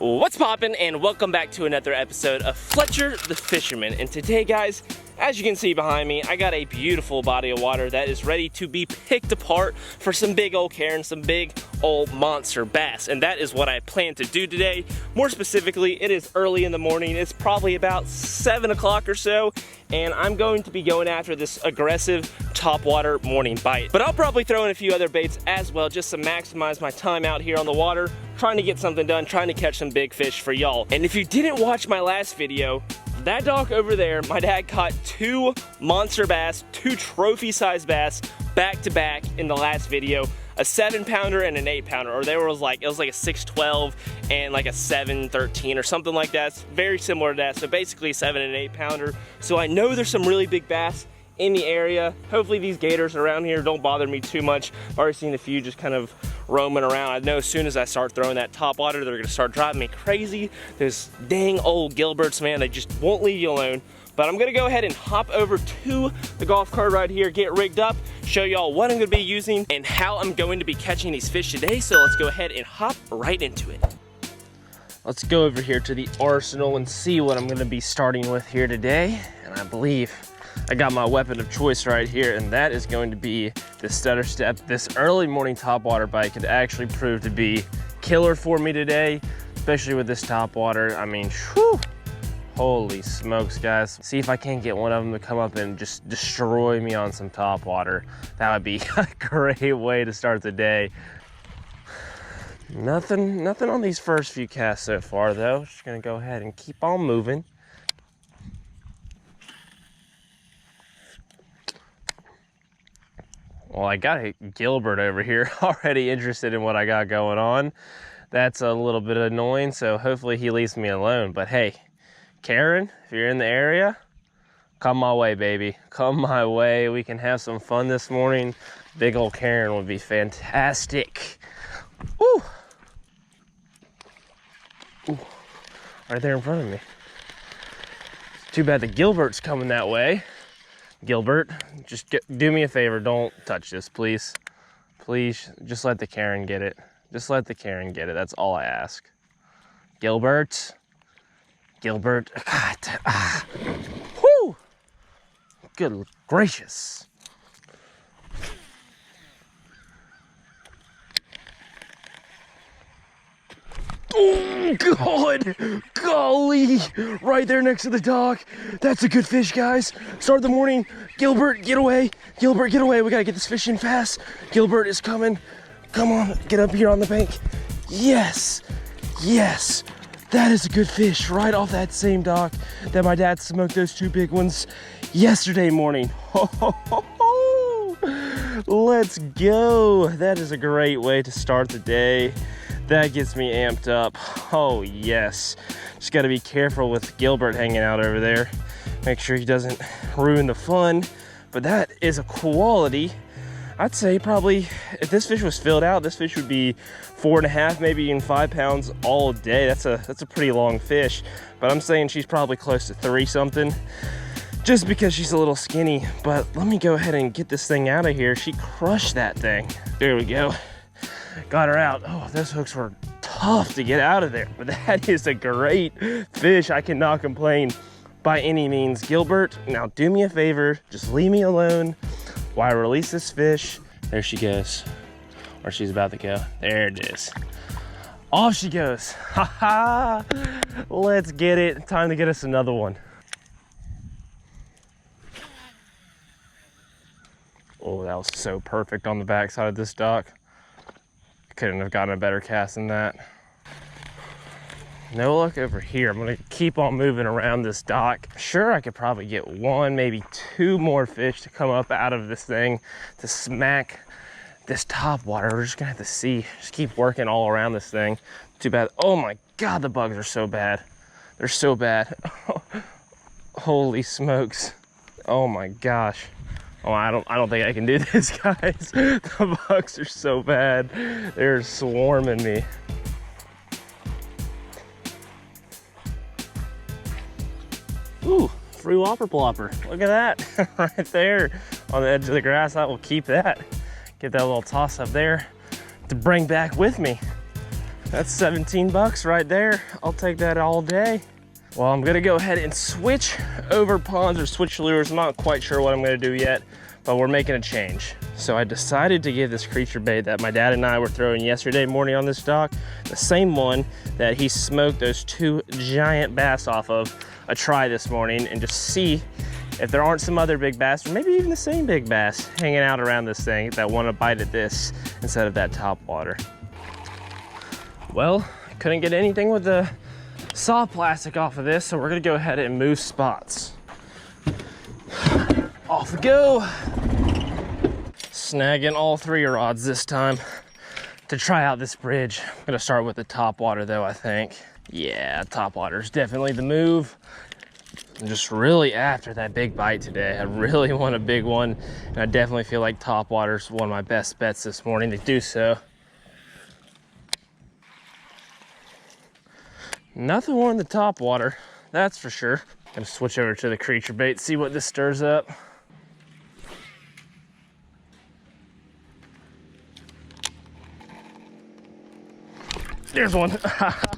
What's poppin', and welcome back to another episode of Fletcher the Fisherman. And today, guys, as you can see behind me, I got a beautiful body of water that is ready to be picked apart for some big old carron, some big old monster bass. And that is what I plan to do today. More specifically, it is early in the morning. It's probably about 7 o'clock or so, and I'm going to be going after this aggressive topwater morning bite. But I'll probably throw in a few other baits as well, just to maximize my time out here on the water, trying to get something done, trying to catch some big fish for y'all. And if you didn't watch my last video, that dock over there, my dad caught 2 monster bass, 2 trophy-sized bass back to back in the last video. A 7-pounder and an 8-pounder, or it was like a 612 and like a 713 or something like that. It's very similar to that. So basically a 7 and 8-pounder. So I know there's some really big bass in the area. Hopefully these gators around here don't bother me too much. I've already seen a few just kind of roaming around. I know as soon as I start throwing that top water, they're gonna start driving me crazy. Those dang old Gilberts, man, they just won't leave you alone. But I'm gonna go ahead and hop over to the golf cart right here, get rigged up, show y'all what I'm gonna be using and how I'm going to be catching these fish today. So let's go ahead and hop right into it. Let's go over here to the arsenal and see what I'm gonna be starting with here today. And I believe I got my weapon of choice right here, and that is going to be the stutter step. This early morning topwater bite could actually prove to be killer for me today, especially with this topwater. I mean, whew, holy smokes, guys. See if I can't get one of them to come up and just destroy me on some topwater. That would be a great way to start the day. Nothing on these first few casts so far, though. Just gonna go ahead and keep on moving. Well, I got a Gilbert over here already interested in what I got going on. That's a little bit annoying, so hopefully he leaves me alone. But hey, Karen, if you're in the area, come my way, baby. Come my way. We can have some fun this morning. Big old Karen would be fantastic. Woo! Ooh, right there in front of me. Too bad the Gilbert's coming that way. Gilbert, just do me a favor. Don't touch this, please. Please, just let the Karen get it. Just let the Karen get it. That's all I ask. Gilbert. God. Whoo! Good gracious. Oh, God! Golly! Right there next to the dock. That's a good fish, guys. Start of the morning. Gilbert, get away. Gilbert, get away. We gotta get this fish in fast. Gilbert is coming. Come on, get up here on the bank. Yes! Yes! That is a good fish right off that same dock that my dad smoked those 2 big ones yesterday morning. Ho, ho, ho, ho. Let's go. That is a great way to start the day. That gets me amped up. Oh yes. Just gotta be careful with Gilbert hanging out over there. Make sure he doesn't ruin the fun. But that is a quality. I'd say probably, if this fish was filled out, this fish would be 4.5, maybe even 5 pounds all day. That's a pretty long fish. But I'm saying she's probably close to 3 something, just because she's a little skinny. But let me go ahead and get this thing out of here. She crushed that thing. There we go. Got her out. Oh, those hooks were tough to get out of there, but that is a great fish. I cannot complain by any means. Gilbert, now do me a favor, just leave me alone while I release this fish. There she goes, or she's about to go. There it is. Off she goes. Ha ha. Let's get it. Time to get us another one. Oh, that was so perfect on the backside of this dock. Couldn't have gotten a better cast than that. No luck over here. I'm gonna keep on moving around this dock. Sure, I could probably get 1, maybe 2 more fish to come up out of this thing to smack this top water. We're just gonna have to see. Just keep working all around this thing. Too bad. Oh my God, the bugs are so bad. They're so bad. Holy smokes. Oh my gosh. Oh, I don't think I can do this, guys. The bugs are so bad. They're swarming me. Ooh, free whopper plopper. Look at that. Right there on the edge of the grass. I will keep that. Get that little toss up there to bring back with me. That's 17 bucks right there. I'll take that all day. Well, I'm gonna go ahead and switch over ponds or switch lures. I'm not quite sure what I'm gonna do yet, but we're making a change. So I decided to give this creature bait that my dad and I were throwing yesterday morning on this dock, the same one that he smoked those 2 giant bass off of, a try this morning, and just see if there aren't some other big bass, or maybe even the same big bass hanging out around this thing that want to bite at this instead of that top water. Well, couldn't get anything with the soft plastic off of this, so we're gonna go ahead and move spots. Off we go. Snagging all 3 rods this time to try out this bridge. I'm gonna start with the top water though, I think. Yeah, top water is definitely the move. I'm just really after that big bite today. I really want a big one, and I definitely feel like top water is one of my best bets this morning to do so. Nothing more in the top water, that's for sure. Gonna switch over to the creature bait, see what this stirs up. There's one.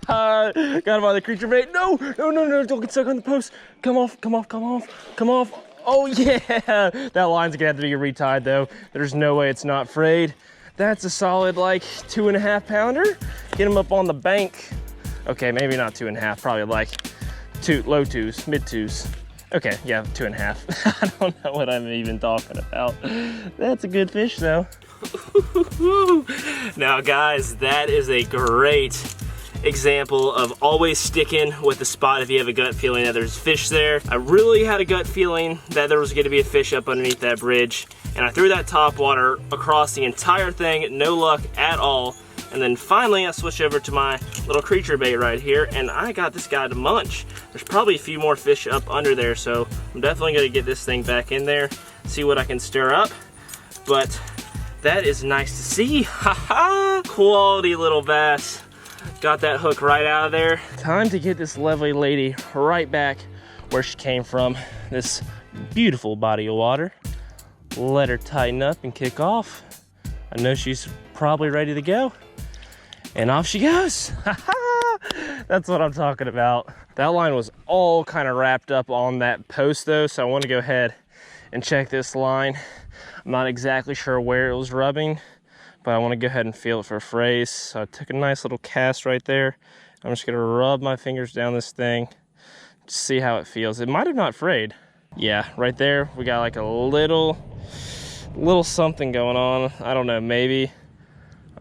Got him on the creature bait. No, no, no, no, don't get stuck on the post. Come off, come off, come off, come off. Oh yeah, that line's gonna have to be retied though. There's no way it's not frayed. That's a solid like 2.5 pounder. Get him up on the bank. Okay, maybe not 2.5, probably like low 2s, mid 2s. Okay, yeah, 2.5. I don't know what I'm even talking about. That's a good fish though. Now guys, that is a great example of always sticking with the spot if you have a gut feeling that there's fish there. I really had a gut feeling that there was going to be a fish up underneath that bridge, and I threw that top water across the entire thing, no luck at all. And then finally I switched over to my little creature bait right here, and I got this guy to munch. There's probably a few more fish up under there, so I'm definitely gonna get this thing back in there, see what I can stir up. But that is nice to see. Haha, quality little bass. Got that hook right out of there. Time to get this lovely lady right back where she came from, this beautiful body of water. Let her tighten up and kick off. I know she's probably ready to go. And off she goes. That's what I'm talking about. That line was all kind of wrapped up on that post though, so I want to go ahead and check this line. I'm not exactly sure where it was rubbing, but I want to go ahead and feel it for frays. So I took a nice little cast right there. I'm just gonna rub my fingers down this thing, just see how it feels. It might have not frayed. Yeah, right there, we got like a little something going on. I don't know, maybe.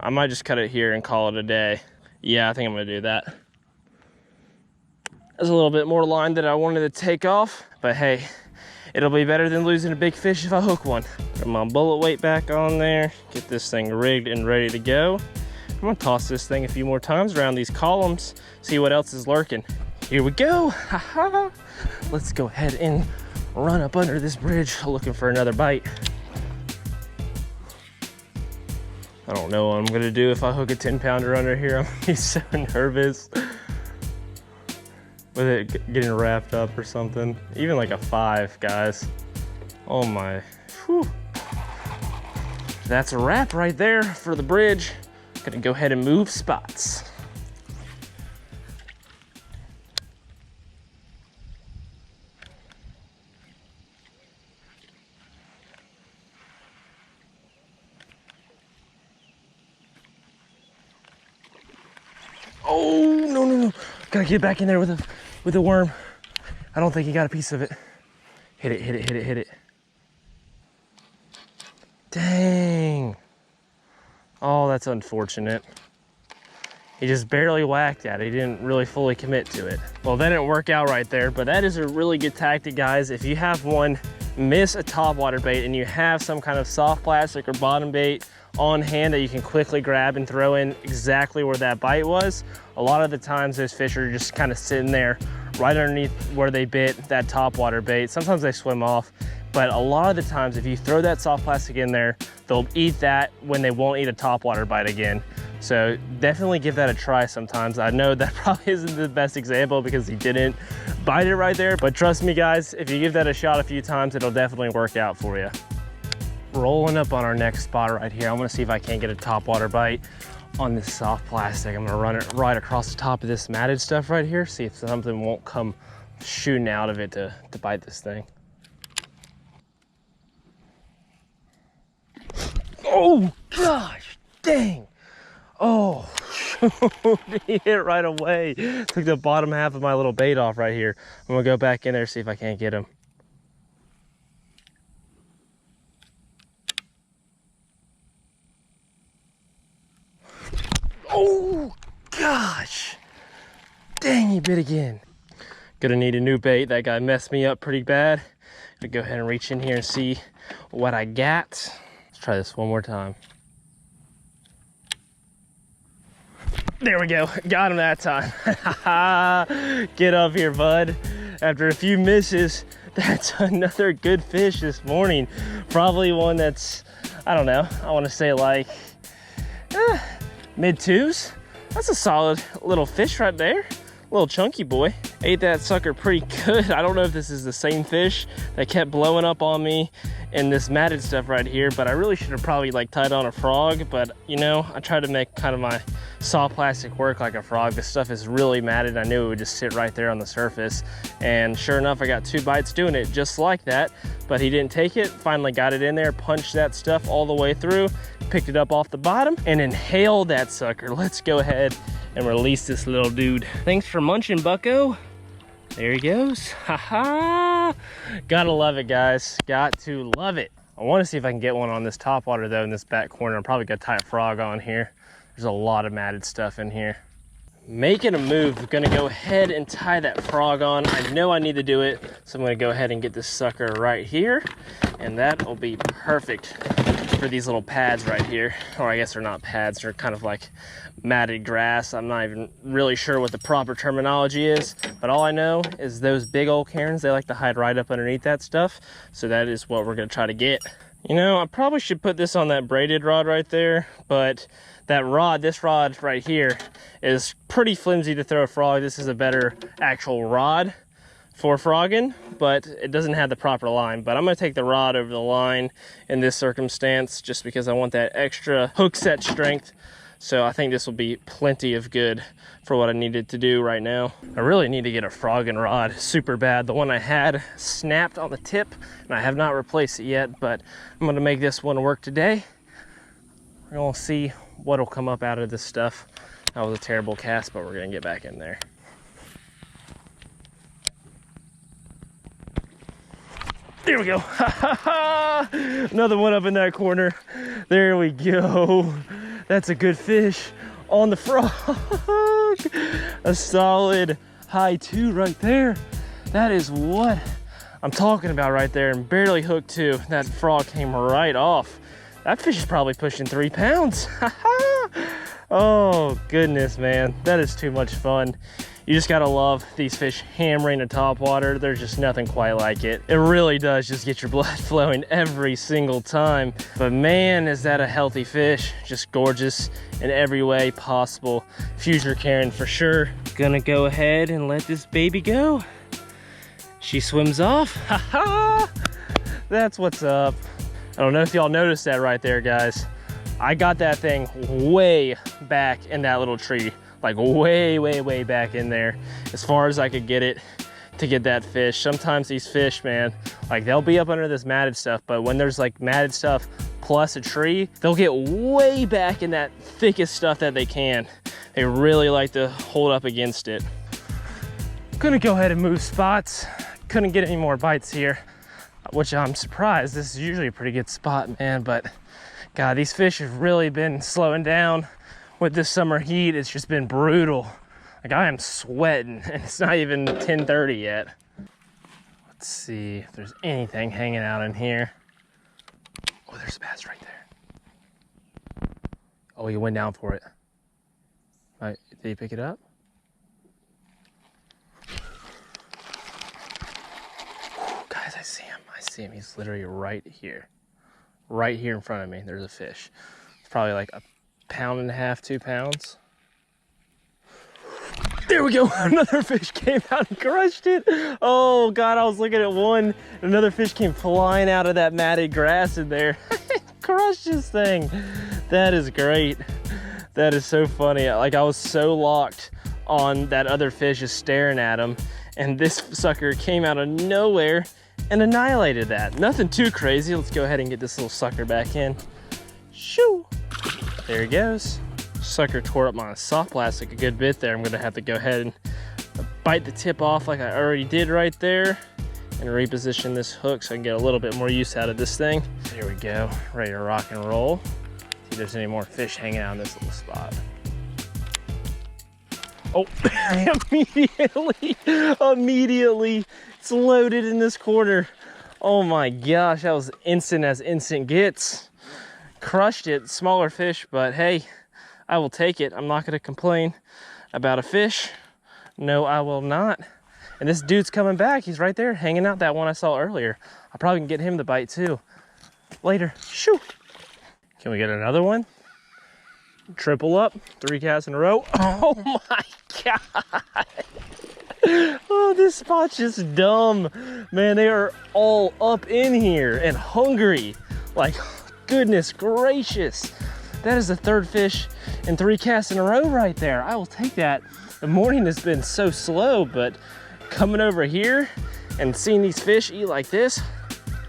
I might just cut it here and call it a day. Yeah, I think I'm gonna do that. There's a little bit more line that I wanted to take off, but hey, it'll be better than losing a big fish if I hook one. Put my bullet weight back on there, get this thing rigged and ready to go. I'm gonna toss this thing a few more times around these columns, see what else is lurking. Here we go, haha. Let's go ahead and run up under this bridge looking for another bite. I don't know what I'm gonna do if I hook a 10-pounder under here. I'm gonna be so nervous with it getting wrapped up or something. Even like a 5, guys. Oh my, whew. That's a wrap right there for the bridge. Gonna go ahead and move spots. Oh, no, no, no. Gotta get back in there with a worm. I don't think he got a piece of it. Hit it, hit it, hit it, hit it. Dang. Oh, that's unfortunate. He just barely whacked at it. He didn't really fully commit to it. Well, that didn't work out right there, but that is a really good tactic, guys. If you have one, miss a topwater bait and you have some kind of soft plastic or bottom bait on hand that you can quickly grab and throw in exactly where that bite was, a lot of the times those fish are just kind of sitting there right underneath where they bit that topwater bait. Sometimes they swim off, but a lot of the times if you throw that soft plastic in there, they'll eat that when they won't eat a topwater bite again. So definitely give that a try sometimes. I know that probably isn't the best example because he didn't bite it right there, but trust me guys, if you give that a shot a few times, it'll definitely work out for you. Rolling up on our next spot right here. I want to see if I can't get a topwater bite on this soft plastic. I'm gonna run it right across the top of this matted stuff right here, see if something won't come shooting out of it to bite this thing. Oh gosh, dang. Oh, he hit right away. Took the bottom half of my little bait off right here. I'm gonna go back in there, see if I can't get him. Oh gosh, dang, he bit again. Gonna need a new bait. That guy messed me up pretty bad. Gonna go ahead and reach in here and see what I got. Let's try this one more time. There we go, got him that time. Get up here, bud. After a few misses, that's another good fish this morning. Probably one that's, I don't know, I wanna say like mid twos. That's a solid little fish right there. Little chunky boy. Ate that sucker pretty good. I don't know if this is the same fish that kept blowing up on me in this matted stuff right here, but I really should have probably like tied on a frog, but you know, I tried to make kind of my soft plastic work like a frog. This stuff is really matted. I knew it would just sit right there on the surface, and sure enough, I got 2 bites doing it just like that, but he didn't take it. Finally got it in there, punched that stuff all the way through, picked it up off the bottom, and inhaled that sucker. Let's go ahead and release this little dude. Thanks for munching, bucko. There he goes. Haha. Gotta love it, guys. Got to love it. I want to see if I can get one on this top water though in this back corner. I'm probably gonna tie a frog on here. There's a lot of matted stuff in here. Making a move. Gonna go ahead and tie that frog on. I know I need to do it, so I'm gonna go ahead and get this sucker right here, and that will be perfect for these little pads right here. Or I guess they're not pads, they're kind of like matted grass. I'm not even really sure what the proper terminology is, but all I know is those big old cairns, they like to hide right up underneath that stuff. So that is what we're gonna try to get. You know, I probably should put this on that braided rod right there, but that rod, this rod right here, is pretty flimsy to throw a frog. This is a better actual rod for frogging, but it doesn't have the proper line. But I'm gonna take the rod over the line in this circumstance just because I want that extra hook set strength. So I think this will be plenty of good for what I needed to do right now. I really need to get a frogging rod super bad. The one I had snapped on the tip and I have not replaced it yet, but I'm gonna make this one work today. We're gonna see what'll come up out of this stuff. That was a terrible cast, but we're gonna get back in there. There we go. Another one up in that corner. There we go. That's a good fish on the frog. A solid high 2 right there. That is what I'm talking about right there, and barely hooked too. That frog came right off. That fish is probably pushing 3 pounds. Oh goodness, man, that is too much fun. You just gotta love these fish hammering the top water. There's just nothing quite like it. It really does just get your blood flowing every single time. But man, is that a healthy fish. Just gorgeous in every way possible. Future Karen for sure. Gonna go ahead and let this baby go. She swims off. Haha! That's what's up. I don't know if y'all noticed that right there, guys. I got that thing way back in that little tree. Like way back in there, as far as I could get it to get that fish. Sometimes these fish, man, like they'll be up under this matted stuff, but when there's like matted stuff plus a tree, they'll get way back in that thickest stuff that they can. They really like to hold up against it. Gonna go ahead and move spots. Couldn't get any more bites here, which I'm surprised. This is usually a pretty good spot, man, but God, these fish have really been slowing down. With this summer heat, it's just been brutal. Like I am sweating and it's not even 10:30 yet. Let's see if there's anything hanging out in here. Oh, there's a bass right there. Oh, he went down for it. All right, did he pick it up? Ooh, guys, I see him. I see him. He's literally right here. Right here in front of me, there's a fish. It's probably like a 1.5 pounds, 2 pounds. There we go. Another fish came out and crushed it. Oh God, I was looking at one. Another fish came flying out of that matted grass in there. Crushed this thing. That is great. That is so funny. Like, I was so locked on that other fish just staring at him, and this sucker came out of nowhere and annihilated that. Nothing too crazy. Let's go ahead and get this little sucker back in. Shoo! There he goes. Sucker tore up my soft plastic a good bit there. I'm gonna have to go ahead and bite the tip off like I already did right there and reposition this hook so I can get a little bit more use out of this thing. There we go, ready to rock and roll. See if there's any more fish hanging out in this little spot. Oh, immediately, it's loaded in this corner. Oh my gosh, that was instant as instant gets. Crushed it, smaller fish, but hey, I will take it. I'm not gonna complain about a fish. No, I will not. And this dude's coming back. He's right there, hanging out, that one I saw earlier. I probably can get him to bite too. Later, shoo. Can we get another one? Triple up, 3 casts in a row. Oh my God. Oh, this spot's just dumb. Man, they are all up in here and hungry. Like, goodness gracious. That is the 3rd fish in 3 casts in a row right there. I will take that. The morning has been so slow, but coming over here and seeing these fish eat like this,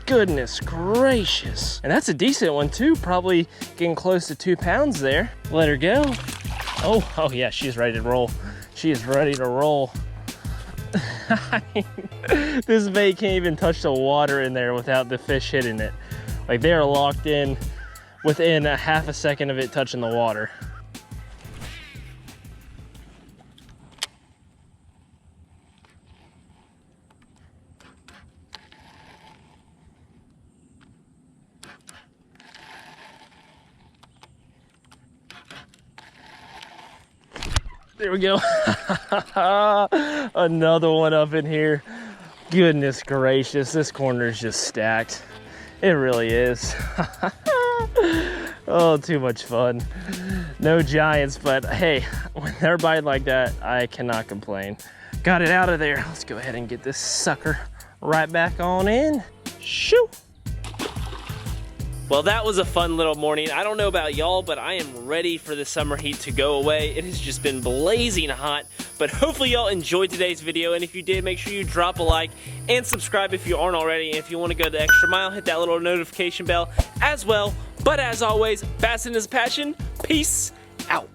goodness gracious. And that's a decent one too, probably getting close to 2 pounds there. Let her go. Oh yeah, she's ready to roll. She is ready to roll. This bait can't even touch the water in there without the fish hitting it. Like, they are locked in within a half a second of it touching the water. There we go. Another one up in here. Goodness gracious, this corner is just stacked. It really is. Oh, too much fun. No giants, but hey, when they're biting like that, I cannot complain. Got it out of there. Let's go ahead and get this sucker right back on in. Shoo! Well, that was a fun little morning. I don't know about y'all, but I am ready for the summer heat to go away. It has just been blazing hot, but hopefully y'all enjoyed today's video, and if you did, make sure you drop a like and subscribe if you aren't already, and if you want to go the extra mile, hit that little notification bell as well. But as always, bassin' is passion. Peace out.